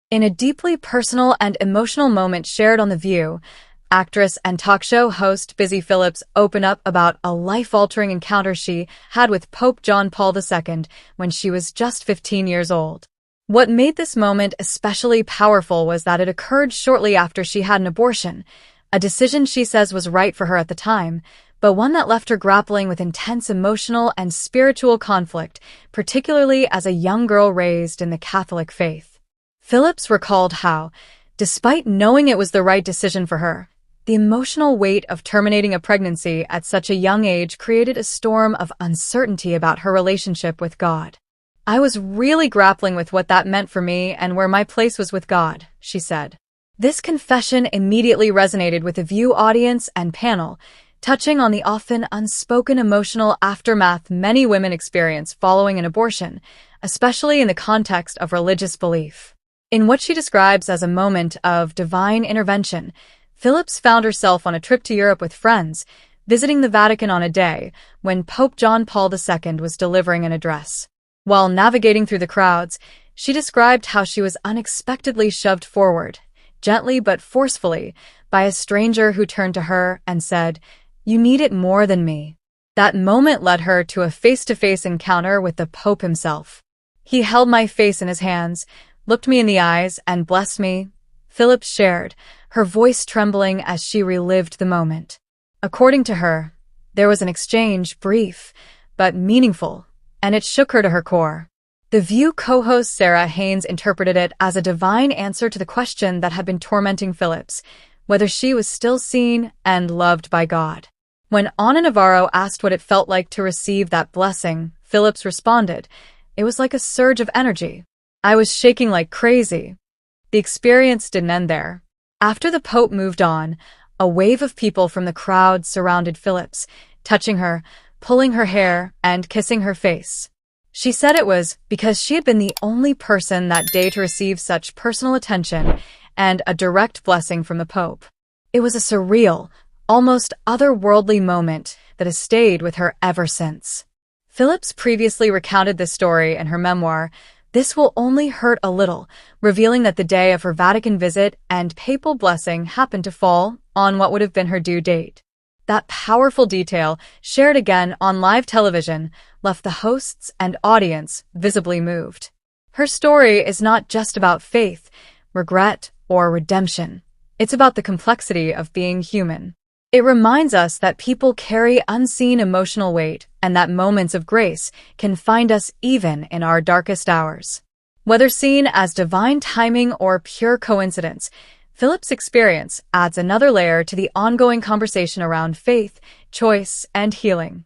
In a deeply personal and emotional moment shared on The View, actress and talk show host Busy Phillips opened up about a life-altering encounter she had with Pope John Paul II when she was just 15 years old. What made this moment especially powerful was that it occurred shortly after she had an abortion, a decision she says was right for her at the time, but one that left her grappling with intense emotional and spiritual conflict, particularly as a young girl raised in the Catholic faith. Phillips recalled how, despite knowing it was the right decision for her, the emotional weight of terminating a pregnancy at such a young age created a storm of uncertainty about her relationship with God. "I was really grappling with what that meant for me and where my place was with God," she said. This confession immediately resonated with the View audience and panel, touching on the often unspoken emotional aftermath many women experience following an abortion, especially in the context of religious belief. In what she describes as a moment of divine intervention, Phillips found herself on a trip to Europe with friends, visiting the Vatican on a day when Pope John Paul II was delivering an address. While navigating through the crowds, she described how she was unexpectedly shoved forward, gently but forcefully, by a stranger who turned to her and said, "You need it more than me." That moment led her to a face-to-face encounter with the Pope himself. "He held my face in his hands, looked me in the eyes, and blessed me," Phillips shared, her voice trembling as she relived the moment. According to her, there was an exchange, brief but meaningful, and it shook her to her core. The View co-host Sarah Haynes interpreted it as a divine answer to the question that had been tormenting Phillips, whether she was still seen and loved by God. When Ana Navarro asked what it felt like to receive that blessing, Phillips responded, "It was like a surge of energy. I was shaking like crazy." The experience didn't end there. After the Pope moved on, a wave of people from the crowd surrounded Phillips, touching her, pulling her hair, and kissing her face. She said it was because she had been the only person that day to receive such personal attention and a direct blessing from the Pope. It was a surreal, almost otherworldly moment that has stayed with her ever since. Phillips previously recounted this story in her memoir, This Will Only Hurt a Little, revealing that the day of her Vatican visit and papal blessing happened to fall on what would have been her due date. That powerful detail, shared again on live television, left the hosts and audience visibly moved. Her story is not just about faith, regret, or redemption. It's about the complexity of being human. It reminds us that people carry unseen emotional weight and that moments of grace can find us even in our darkest hours. Whether seen as divine timing or pure coincidence, Phillips' experience adds another layer to the ongoing conversation around faith, choice, and healing.